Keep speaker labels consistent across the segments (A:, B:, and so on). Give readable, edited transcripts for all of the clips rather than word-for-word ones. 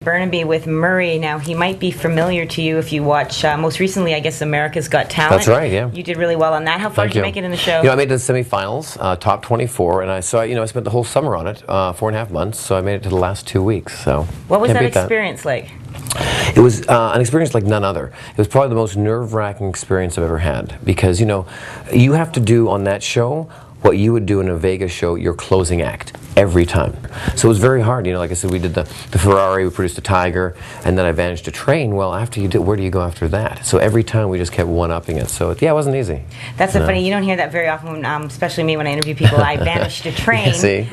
A: Burnaby with Murray. Now, he might be familiar to you if you watch, most recently, I guess, America's Got Talent.
B: That's right, yeah.
A: You did really well on that. How far did you make it in the show?
B: You know, I made it to the semifinals, top 24, and I spent the whole summer on it, 4.5 months, so I made it to the last 2 weeks. So
A: what was that experience like?
B: It was an experience like none other. It was probably the most nerve-wracking experience I've ever had, because, you know, you have to do on that show what you would do in a Vegas show, your closing act, every time. So it was very hard. You know, like I said, we did the Ferrari, we produced a Tiger, and then I managed to train. Well, after you did, where do you go after that? So every time we just kept one-upping it. So yeah, it wasn't easy.
A: That's so funny. You don't hear that very often, especially me when I interview people. I managed to train.
B: See?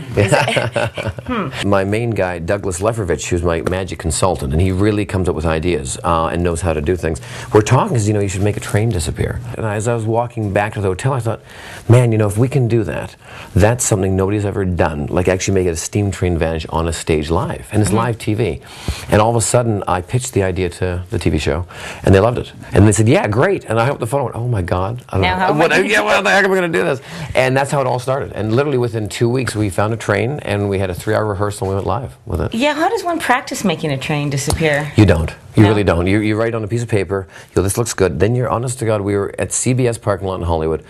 B: My main guy, Douglas Leffervich, who's my magic consultant, and he really comes up with ideas and knows how to do things. We're talking, because, you know, you should make a train disappear. And as I was walking back to the hotel, I thought, man, you know, if we can do that, that's something nobody's ever done. Like actually make it a steam train vanish on a stage live, and it's live TV. And all of a sudden, I pitched the idea to the TV show, and they loved it. And they said, "Yeah, great." And I hung up the phone and went, "Oh my God, I don't know. What the heck am I going to do this?" And that's how it all started. And literally within 2 weeks, we found a train, and we had a 3-hour rehearsal, and we went live with it.
A: Yeah, how does one practice making a train disappear?
B: You don't. You really don't. You write on a piece of paper, you go, "This looks good." Then you're, honest to God, we were at CBS parking lot in Hollywood,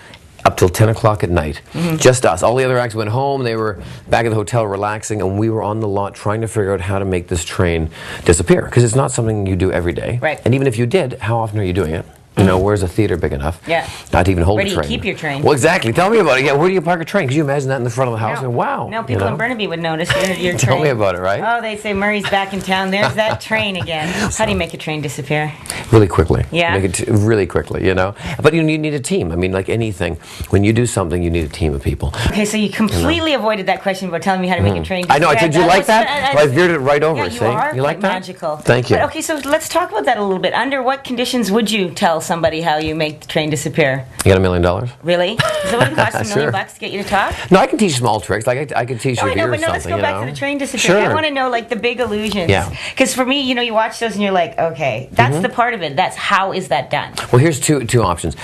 B: up till 10 o'clock at night. Just us. All the other acts went home, they were back at the hotel relaxing, and we were on the lot trying to figure out how to make this train disappear, because it's not something you do every day.
A: Right.
B: And even if you did, how often are you doing it? You know, where's a theater big enough?
A: Yeah.
B: Not to even hold a train.
A: Where do you keep your train?
B: Well, exactly. Tell me about it. Yeah, where do you park a train? Could you imagine that in the front of the house?
A: No.
B: And wow.
A: No, people in Burnaby would notice your train.
B: Tell me about it, right?
A: Oh, they say Murray's back in town. There's that train again. How do you make a train disappear?
B: Really quickly.
A: Yeah.
B: Make it really quickly, you know. But you need a team. I mean, like anything, when you do something, you need a team of people.
A: Okay, so you completely avoided that question about telling me how to make a train disappear.
B: I know. I said, you like that? I veered it right over.
A: Yeah, you are.
B: You like that?
A: Magical.
B: Thank you.
A: But, okay, so let's talk about that a little bit. Under what conditions would you tell somebody how you make the train disappear?
B: You got $1 million?
A: Really? Is that what it costs, $1 million bucks to get you to talk?
B: No, I can teach small tricks. Like I could teach you a beer or something.
A: Let's go back to the train disappear.
B: Sure.
A: I want to know, like, the big illusions.
B: Yeah.
A: Because for me, you know, you watch those and you're like, okay, that's the part of it. That's how is that done?
B: Well, here's two options.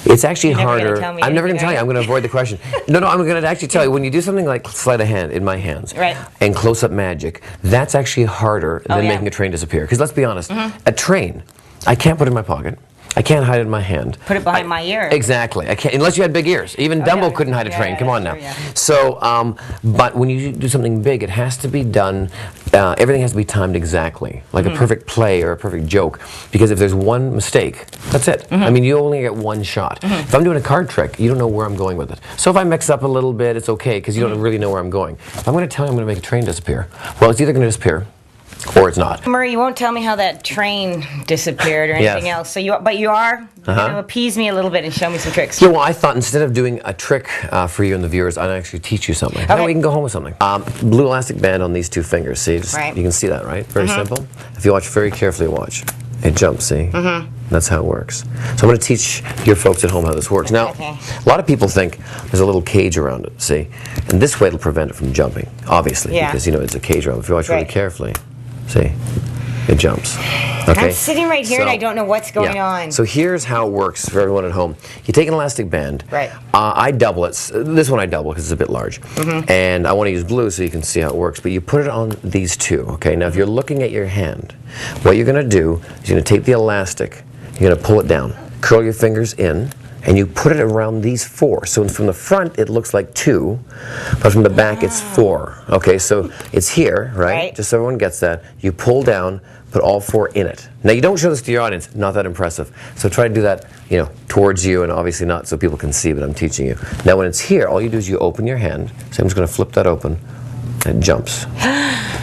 B: It's actually harder.
A: I'm
B: never going to tell you. I'm going to avoid the question. No, I'm going to actually tell you. When you do something like sleight of hand in my hands,
A: right,
B: and close-up magic, that's actually harder than making a train disappear. Because let's be honest, a train, I can't put it in my pocket. I can't hide it in my hand.
A: Put it behind my ear.
B: Exactly. I can't, unless you had big ears. Even Dumbo couldn't hide a train. Come on now. So, but when you do something big, it has to be done, everything has to be timed exactly. Like a perfect play or a perfect joke. Because if there's one mistake, that's it. I mean, you only get one shot. If I'm doing a card trick, you don't know where I'm going with it. So if I mix up a little bit, it's okay, because you don't really know where I'm going. If I'm going to tell you I'm going to make a train disappear, well, it's either going to disappear, or it's not.
A: Murray, you won't tell me how that train disappeared or anything else. So you are going to appease me a little bit and show me some tricks.
B: Yeah, well, I thought instead of doing a trick for you and the viewers, I'd actually teach you something. That way you can go home with something. Blue elastic band on these two fingers. See, you can see that, right? Very simple. If you watch very carefully, watch. It jumps, see? That's how it works. So I'm going to teach your folks at home how this works. Now, a lot of people think there's a little cage around it, see? And this way it'll prevent it from jumping, obviously, because, you know, it's a cage around it. If you watch really carefully, see? It jumps. Okay?
A: I'm sitting right here and I don't know what's going on.
B: So here's how it works for everyone at home. You take an elastic band.
A: Right.
B: I double it. This one I double because it's a bit large. And I want to use blue so you can see how it works. But you put it on these two. Okay. Now if you're looking at your hand, what you're going to do is you're going to take the elastic, you're going to pull it down, curl your fingers in, and you put it around these four. So from the front, it looks like 2, but from the back, it's 4. Okay, so it's here, right? Just so everyone gets that. You pull down, put all 4 in it. Now, you don't show this to your audience. Not that impressive. So try to do that, you know, towards you, and obviously not so people can see, but I'm teaching you. Now, when it's here, all you do is you open your hand. So I'm just going to flip that open. It jumps.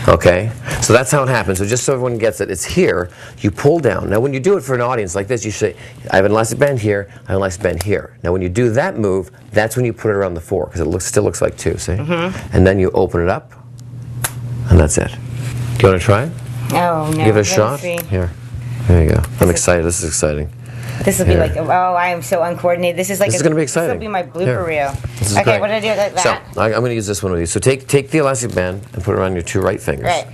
B: Okay? So that's how it happens. So just so everyone gets it, it's here, you pull down. Now when you do it for an audience like this, you say, I have an elastic band here, I have an elastic band here. Now when you do that move, that's when you put it around the 4, because it still looks like 2, see? And then you open it up, and that's it. Do you want to try it?
A: Oh, no.
B: Give it a shot? Here. There you go. I'm excited. This is exciting.
A: This will be like, oh, I am so uncoordinated. This is like,
B: this is going to be exciting.
A: This will be my blooper reel.
B: Okay,
A: great. What did I do like that?
B: So, I'm going to use this one with you. So take the elastic band and put it around your 2 right fingers.
A: Right.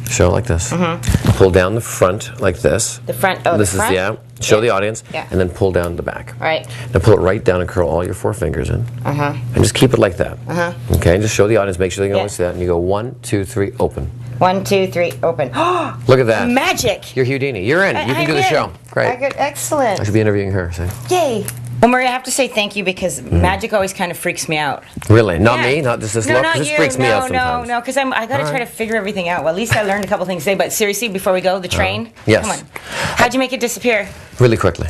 B: Show it like this. Pull down the front like this.
A: The front,
B: this
A: the front?
B: is, show the audience. And then pull down the back.
A: Right.
B: Now pull it right down and curl all your 4 fingers in. And just keep it like that. Okay, and just show the audience, make sure they can always see that. And you go 1, 2, 3, open.
A: 1, 2, 3, open.
B: Look at that.
A: Magic.
B: You're Houdini. You're in. You can do the show. Great.
A: Excellent.
B: I should be interviewing her. So.
A: Yay. Well, Maria, I have to say thank you because magic always kind of freaks me out.
B: Really? Not me? Not just this look?
A: Not
B: this
A: you.
B: freaks me out sometimes.
A: No, because I got to try to figure everything out. Well, at least I learned a couple things today. But seriously, before we go, the train?
B: Yes.
A: Come on. How'd you make it disappear?
B: Really quickly.